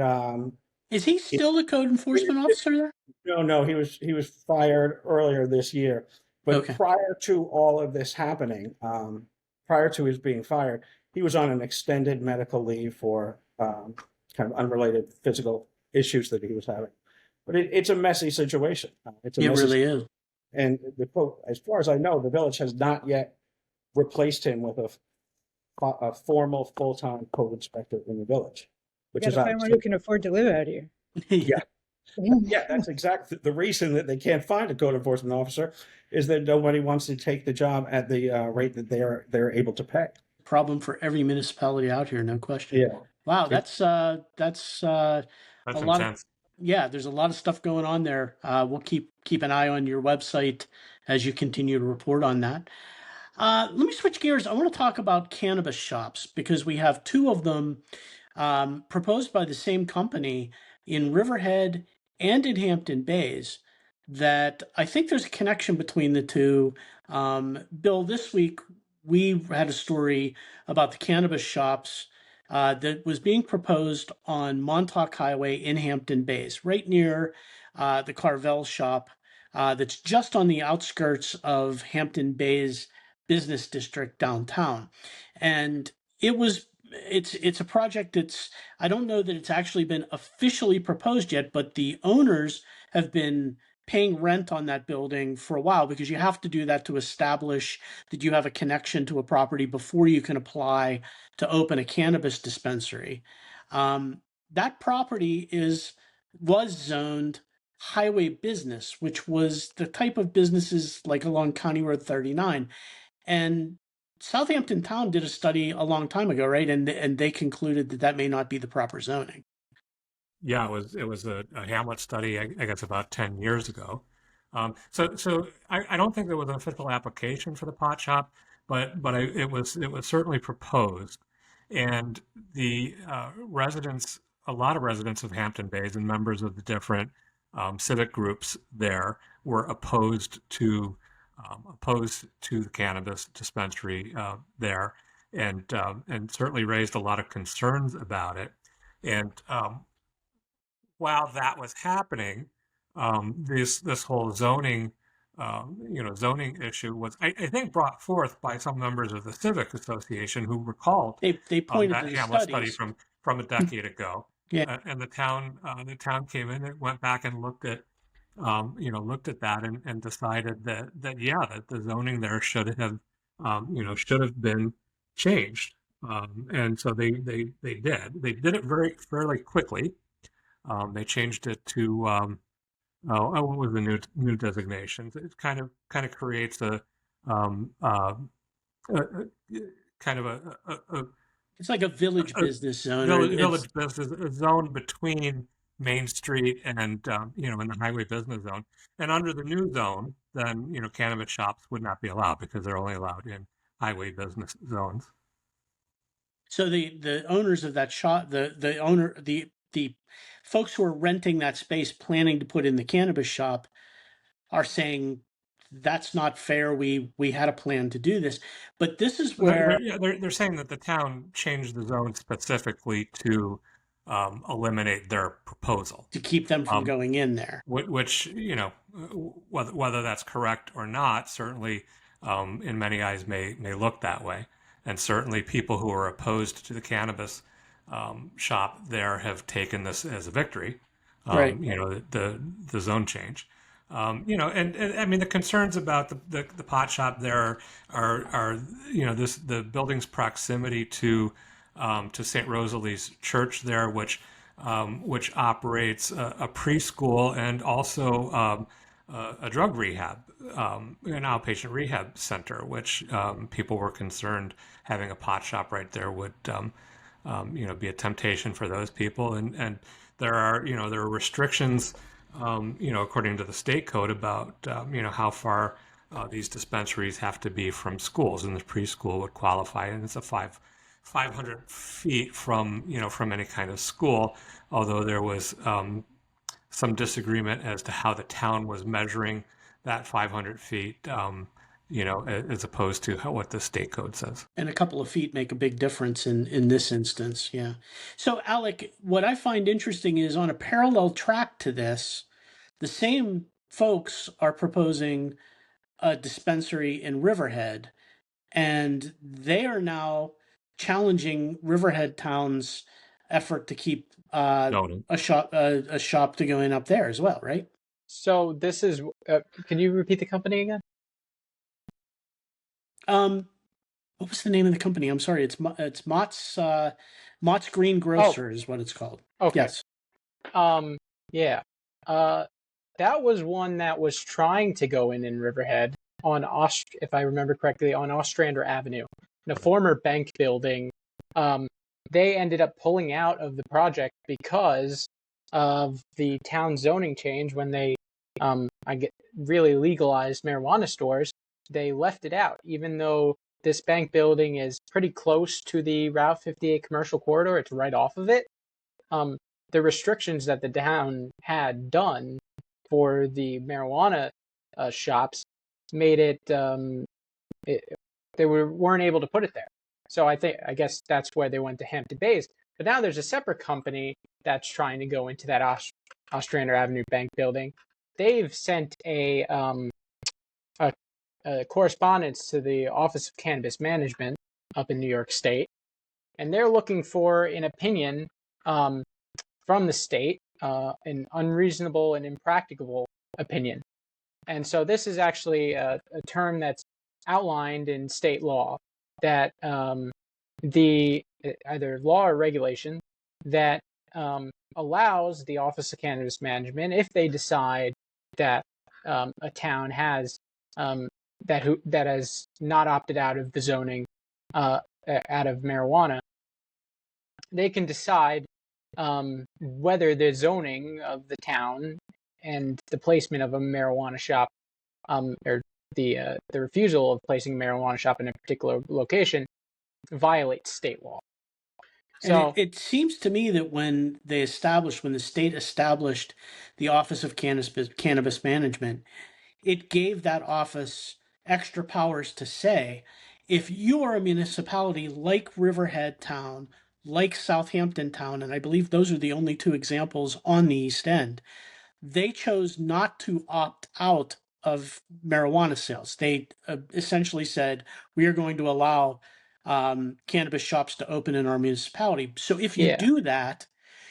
Speaker 1: Is he still the code enforcement officer there?
Speaker 4: no, he was fired earlier this year. But
Speaker 1: Okay.
Speaker 4: prior to all of this happening, prior to his being fired, he was on an extended medical leave for kind of unrelated physical issues that he was having. But it's a messy situation. It
Speaker 1: really is.
Speaker 4: And the quote, as far as I know, the village has not yet replaced him with a formal full-time code inspector in the village, which
Speaker 5: Gotta
Speaker 4: is
Speaker 5: find one who can afford to live out here.
Speaker 1: Yeah.
Speaker 4: yeah, that's exactly the reason that they can't find a code enforcement officer is that nobody wants to take the job at the rate that they're able to pay.
Speaker 1: Problem for every municipality out here, no question.
Speaker 4: Yeah.
Speaker 1: Wow, that's a lot
Speaker 2: intense.
Speaker 1: there's a lot of stuff going on there. We'll keep an eye on your website as you continue to report on that. Let me switch gears. I want to talk about cannabis shops because we have two of them proposed by the same company in Riverhead and in Hampton Bays that I think there's a connection between the two. Bill, this week we had a story about the cannabis shops that was being proposed on Montauk Highway in Hampton Bays, right near the Carvel shop that's just on the outskirts of Hampton Bays business district downtown. And it's a project that's, I don't know that it's actually been officially proposed yet, but the owners have been paying rent on that building for a while because you have to do that to establish that you have a connection to a property before you can apply to open a cannabis dispensary. That property was zoned highway business, which was the type of businesses like along County Road 39. And Southampton Town did a study a long time ago, right? And they concluded that may not be the proper zoning.
Speaker 2: Yeah, it was a Hamlet study, I guess, about 10 years ago. So I don't think there was an official application for the pot shop, but it was certainly proposed, and the residents, a lot of residents of Hampton Bays and members of the different civic groups there were opposed to the cannabis dispensary there, and certainly raised a lot of concerns about it. And while that was happening, this whole zoning issue was, I think, brought forth by some members of the Civic Association who recalled
Speaker 1: They pointed
Speaker 2: that
Speaker 1: to the
Speaker 2: Hamlet
Speaker 1: studies.
Speaker 2: study from a decade ago.
Speaker 1: Yeah.
Speaker 2: And the town came in and went back and looked at that and decided that the zoning there should have been changed. And so they did. They did it fairly quickly. They changed it to what was the new designations? It kind of creates a
Speaker 1: It's like a village business zone.
Speaker 2: village business zone between Main Street and in the highway business zone. And under the new zone, then cannabis shops would not be allowed because they're only allowed in highway business zones.
Speaker 1: So the owners of that shop, the folks who are renting that space planning to put in the cannabis shop are saying that's not fair. We had a plan to do this. But this is where
Speaker 2: they're saying that the town changed the zone specifically to eliminate their proposal,
Speaker 1: to keep them from going in there.
Speaker 2: Which whether that's correct or not, certainly in many eyes may look that way. and certainly people who are opposed to the cannabis shop there have taken this as a victory.
Speaker 1: Right.
Speaker 2: The zone change. And I mean the concerns about the pot shop there are the building's proximity to St. Rosalie's Church there, which operates a preschool and also a drug rehab, an outpatient rehab center, which people were concerned having a pot shop right there would be a temptation for those people, and there are restrictions, according to the state code about how far these dispensaries have to be from schools, and the preschool would qualify, and it's a 500 feet from any kind of school, although there was some disagreement as to how the town was measuring that 500 feet, as opposed to what the state code says.
Speaker 1: And a couple of feet make a big difference in this instance. Yeah. So, Alec, what I find interesting is on a parallel track to this, the same folks are proposing a dispensary in Riverhead, and they are now challenging Riverhead Town's effort to keep a shop to go in up there as well, right?
Speaker 3: So this is. Can you repeat the company again?
Speaker 1: What was the name of the company? I'm sorry. It's Mott's Green Grocer is what it's called.
Speaker 3: Okay.
Speaker 1: Yes.
Speaker 3: Yeah. That was one that was trying to go in Riverhead on if I remember correctly, on Ostrander Avenue, in a former bank building. They ended up pulling out of the project because of the town zoning change when they really legalized marijuana stores. They left it out, even though this bank building is pretty close to the Route 58 commercial corridor. It's right off of it. The restrictions that the town had done for the marijuana shops made it, they weren't able to put it there. So I guess that's where they went to Hampton Bays. But now there's a separate company that's trying to go into that Ostrander Avenue bank building. They've sent a correspondence to the Office of Cannabis Management up in New York State, and they're looking for an opinion from the state, an unreasonable and impracticable opinion. And so this is actually a term that's outlined in state law, that the either law or regulation that allows the Office of Cannabis Management, if they decide that a town has that has not opted out of the zoning out of marijuana, they can decide whether the zoning of the town and the placement of a marijuana shop, or the refusal of placing a marijuana shop in a particular location, violates state law. So
Speaker 1: and it seems to me that when the state established the Office of Cannabis Management, it gave that office extra powers to say, if you are a municipality like Riverhead Town, like Southampton Town, and I believe those are the only two examples on the East End, they chose not to opt out of marijuana sales. They essentially said, we are going to allow cannabis shops to open in our municipality. So if you do that,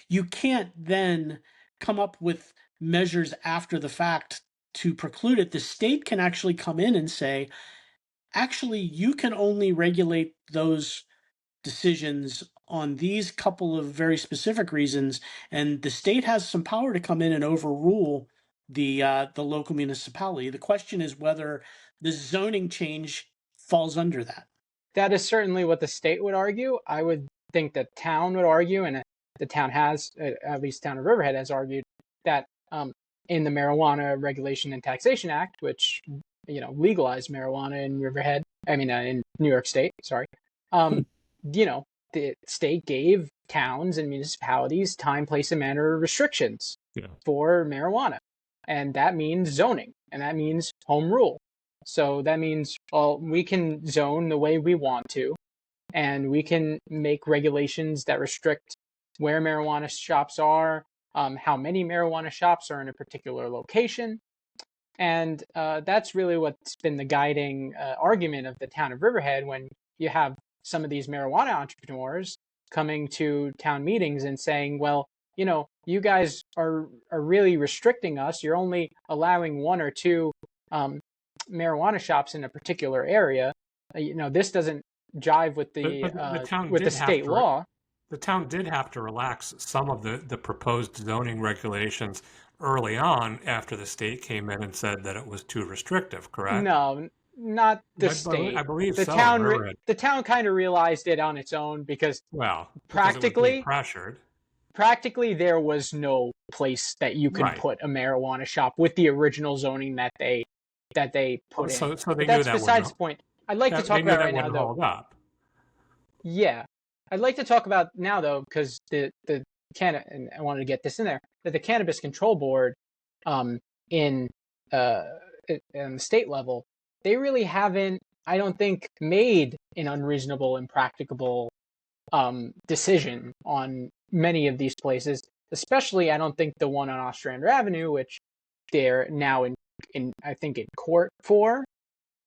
Speaker 1: you can't then come up with measures after the fact to preclude it. The state can actually come in and say, actually, you can only regulate those decisions on these couple of very specific reasons, and the state has some power to come in and overrule the local municipality. The question is whether the zoning change falls under that.
Speaker 3: That is certainly what the state would argue. I would think that town would argue, and the town has, at least town of Riverhead has argued, that in the Marijuana Regulation and Taxation Act, which legalized marijuana in Riverhead, in New York State, sorry, the state gave towns and municipalities time, place, and manner restrictions for marijuana. And that means zoning, and that means home rule. So that means, we can zone the way we want to, and we can make regulations that restrict where marijuana shops are, how many marijuana shops are in a particular location. And that's really what's been the guiding argument of the town of Riverhead when you have some of these marijuana entrepreneurs coming to town meetings and saying, well, you guys are really restricting us. You're only allowing one or two marijuana shops in a particular area. This doesn't jive with
Speaker 2: The town
Speaker 3: with the
Speaker 2: did have
Speaker 3: state
Speaker 2: to
Speaker 3: law.
Speaker 2: the town did have to relax some of the proposed zoning regulations early on after the state came in and said that it was too restrictive, correct?
Speaker 3: No, not the
Speaker 2: I
Speaker 3: state.
Speaker 2: believe
Speaker 3: The
Speaker 2: so.
Speaker 3: town,
Speaker 2: Remember it.
Speaker 3: the town kind of realized it on its own because
Speaker 2: Well, because it was being
Speaker 3: practically,
Speaker 2: pressured.
Speaker 3: practically there was no place that you could
Speaker 2: Right.
Speaker 3: put a marijuana shop with the original zoning that they put
Speaker 2: So
Speaker 3: in.
Speaker 2: so they
Speaker 3: But
Speaker 2: knew
Speaker 3: that's
Speaker 2: that
Speaker 3: besides
Speaker 2: wouldn't
Speaker 3: the point. I'd like to
Speaker 2: they
Speaker 3: talk
Speaker 2: knew
Speaker 3: about
Speaker 2: that
Speaker 3: right now
Speaker 2: wouldn't
Speaker 3: though.
Speaker 2: hold up.
Speaker 3: Yeah, I'd like to talk about now though because and I wanted to get this in there, that the Cannabis Control Board, in the state level, they really haven't, I don't think, made an unreasonable, impracticable decision on many of these places. Especially, I don't think the one on Ostrander Avenue, which they're now in I think in court for.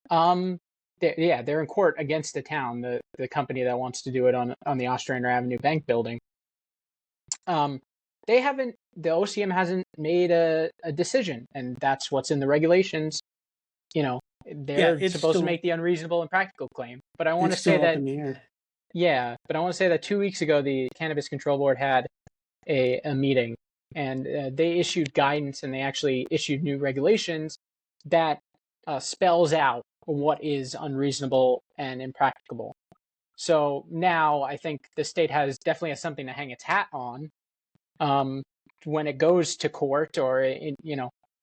Speaker 3: They're in court against the town, the company that wants to do it on the Ostrander Avenue bank building. They haven't, the OCM hasn't made a decision, and that's what's in the regulations. They're
Speaker 1: it's
Speaker 3: supposed to
Speaker 1: still-
Speaker 3: make the unreasonable and practical claim. But I want to
Speaker 1: It's
Speaker 3: say
Speaker 1: still up
Speaker 3: that,
Speaker 1: in the air.
Speaker 3: yeah, but I want to say that 2 weeks ago, the Cannabis Control Board had a meeting, and they issued guidance, and they actually issued new regulations that spells out what is unreasonable and impracticable. So now I think the state definitely has something to hang its hat on when it goes to court or it,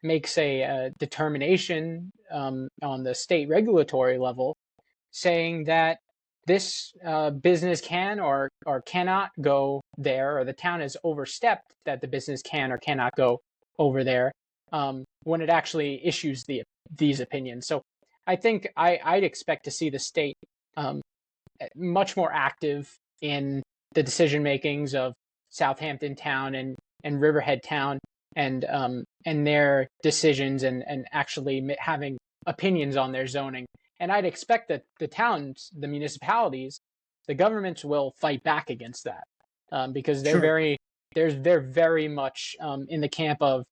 Speaker 3: makes a determination on the state regulatory level, saying that this business can or cannot go there, or the town has overstepped that the business can or cannot go over there when it actually issues these opinions. So I think I'd expect to see the state much more active in the decision makings of Southampton Town and Riverhead Town and their decisions and actually having opinions on their zoning. And I'd expect that the towns, the municipalities, the governments will fight back against that because they're
Speaker 1: Sure.
Speaker 3: they're very much in the camp of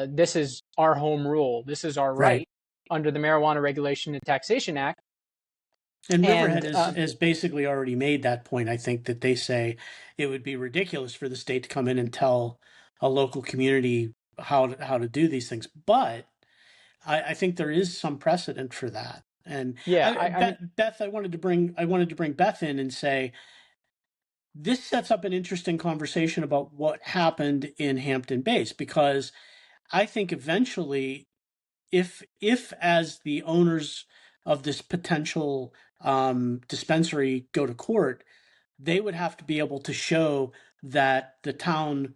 Speaker 3: this is our home rule, this is our
Speaker 1: Right.
Speaker 3: right under the Marijuana Regulation and Taxation Act.
Speaker 1: And Riverhead
Speaker 3: And,
Speaker 1: has basically already made that point. I think that they say it would be ridiculous for the state to come in and tell a local community how to do these things. But I think there is some precedent for that. And
Speaker 3: Yeah,
Speaker 1: Beth, I wanted to bring Beth in and say this sets up an interesting conversation about what happened in Hampton Bays, because I think eventually, if as the owners of this potential dispensary go to court, they would have to be able to show that the town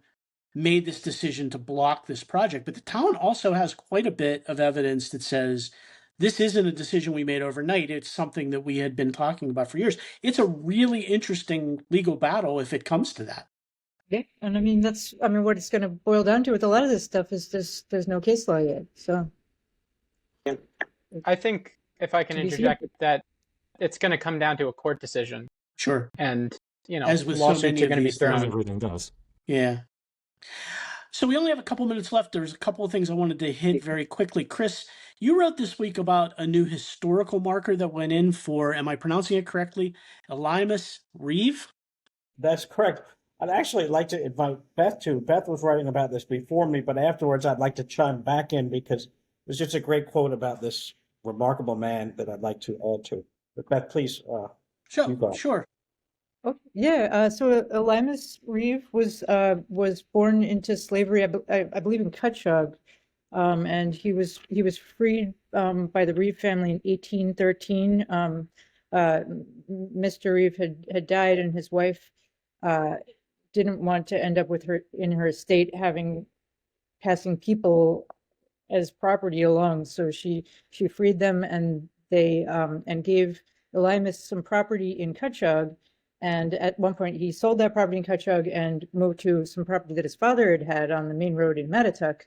Speaker 1: made this decision to block this project. But the town also has quite a bit of evidence that says this isn't a decision we made overnight. It's something that we had been talking about for years. It's a really interesting legal battle if it comes to that.
Speaker 5: Yeah, and I mean what it's going to boil down to with a lot of this stuff is there's no case law yet. So
Speaker 3: I think if I can
Speaker 5: To be seen.
Speaker 3: interject that it's going to come down to a court decision,
Speaker 1: Sure.
Speaker 3: and
Speaker 1: As with so
Speaker 3: lawsuits
Speaker 1: many
Speaker 3: are
Speaker 1: of
Speaker 3: going to be
Speaker 1: these
Speaker 2: As
Speaker 1: things.
Speaker 3: thrown.
Speaker 2: everything does.
Speaker 1: Yeah. So we only have a couple minutes left. There's a couple of things I wanted to hit very quickly. Chris, you wrote this week about a new historical marker that went in for, am I pronouncing it correctly, Elimus Reeve?
Speaker 4: That's correct. I'd actually like to invite Beth to. Beth was writing about this before me, but afterwards I'd like to chime back in because there's just a great quote about this remarkable man that I'd like to add to. But Beth, please, You go.
Speaker 1: Sure.
Speaker 5: oh, yeah, so Elimus Reeve was born into slavery, I believe in Cutchogue, and he was freed by the Reeve family in 1813. Mr. Reeve had died, and his wife didn't want to end up with her in her estate passing people as property along, so she freed them, and they and gave Elimus some property in Cutchogue. And at one point, he sold that property in Cutchogue and moved to some property that his father had on the main road in Mattituck,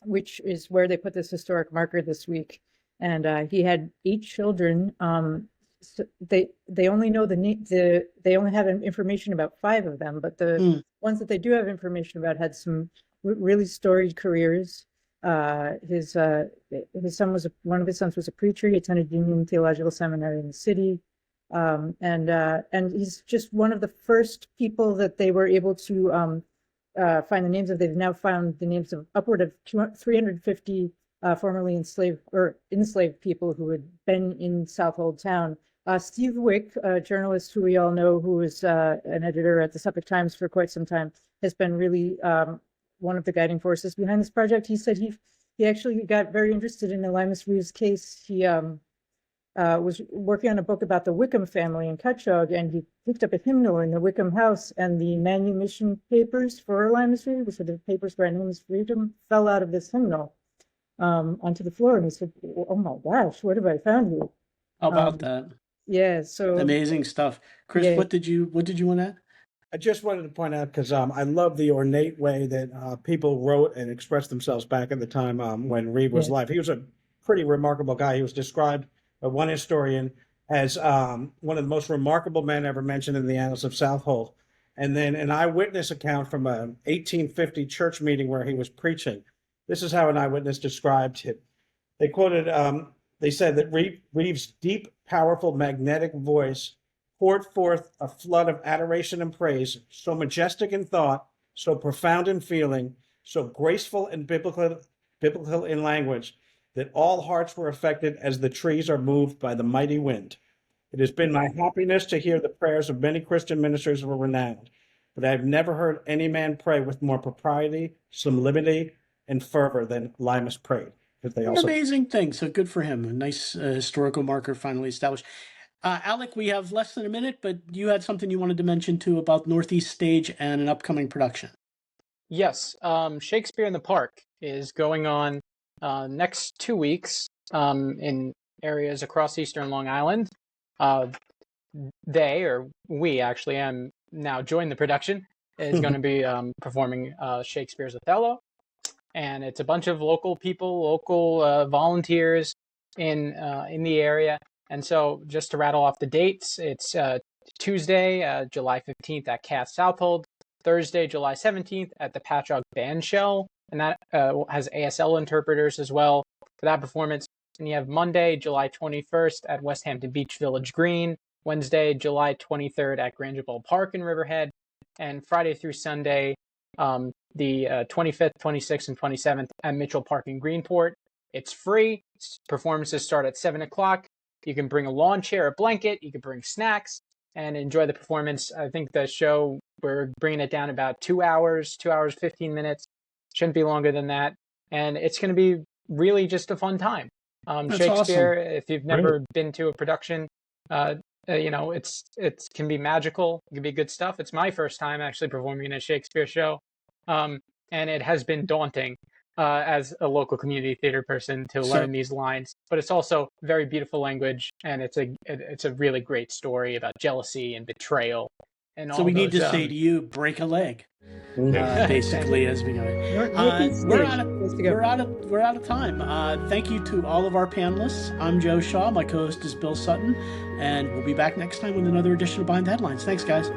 Speaker 5: which is where they put this historic marker this week. And he had 8 children, they only know they only had information about 5 of them, but the ones that they do have information about had some really storied careers. His son was one of his sons was a preacher. He attended Union Theological Seminary in the city. And he's just one of the first people that they were able to find the names of. They've now found the names of upward of 350 formerly enslaved people who had been in Southold town. Steve Wick, a journalist who we all know, who was an editor at the Suffolk Times for quite some time, has been really one of the guiding forces behind this project. He said he actually got very interested in Elymas Reeves' case. He was working on a book about the Wickham family in Cutchogue, and he picked up a hymnal in the Wickham house, and the manumission papers for Elymas Reeves, which were the papers for Elymas Freedom, fell out of this hymnal onto the floor. And he said, "Oh my gosh, what have I found here?"
Speaker 1: How about that?
Speaker 5: Yeah, so
Speaker 1: Amazing stuff. Chris,
Speaker 5: yeah.
Speaker 1: what did you want to add?
Speaker 4: I just wanted to point out, because I love the ornate way that people wrote and expressed themselves back at the time when Reeve was alive. He was a pretty remarkable guy. He was described by one historian as one of the most remarkable men ever mentioned in the annals of Southold. And then an eyewitness account from a 1850 church meeting where he was preaching. This is how an eyewitness described him. They quoted, they said that Reeve's deep, powerful, magnetic voice poured forth a flood of adoration and praise, so majestic in thought, so profound in feeling, so graceful and biblical in language, that all hearts were affected as the trees are moved by the mighty wind. It has been my happiness to hear the prayers of many Christian ministers who are renowned, but I have never heard any man pray with more propriety, sublimity, and fervor than Elymas prayed.
Speaker 1: An amazing thing. So good for him. A nice historical marker finally established. Alec, we have less than a minute, but you had something you wanted to mention too about Northeast Stage and an upcoming production.
Speaker 3: Yes, Shakespeare in the Park is going on next 2 weeks in areas across Eastern Long Island. We actually, am now joined the production, is going to be performing Shakespeare's Othello. And it's a bunch of local people, local volunteers in the area. And so just to rattle off the dates, it's Tuesday, July 15th at Cath Southold, Thursday, July 17th at the Patchogue Bandshell, and that has ASL interpreters as well for that performance. And you have Monday, July 21st at Westhampton Beach Village Green, Wednesday, July 23rd at Grangeville Park in Riverhead, and Friday through Sunday, the 25th, 26th, and 27th at Mitchell Park in Greenport. It's free. Performances start at 7 o'clock. You can bring a lawn chair, a blanket. You can bring snacks and enjoy the performance. I think the show, we're bringing it down about 2 hours, 2 hours, 15 minutes. Shouldn't be longer than that. And it's going to be really just a fun time. Shakespeare, awesome. If you've never been to a production, it can be magical. It can be good stuff. It's my first time actually performing in a Shakespeare show. And it has been daunting as a local community theater person to learn these lines, but it's also very beautiful language, and it's a really great story about jealousy and betrayal. And
Speaker 1: so we need to say to you, break a leg, basically, as we go. We're out of time. Thank you to all of our panelists. I'm Joe Shaw. My co-host is Bill Sutton, and we'll be back next time with another edition of Behind the Headlines. Thanks, guys.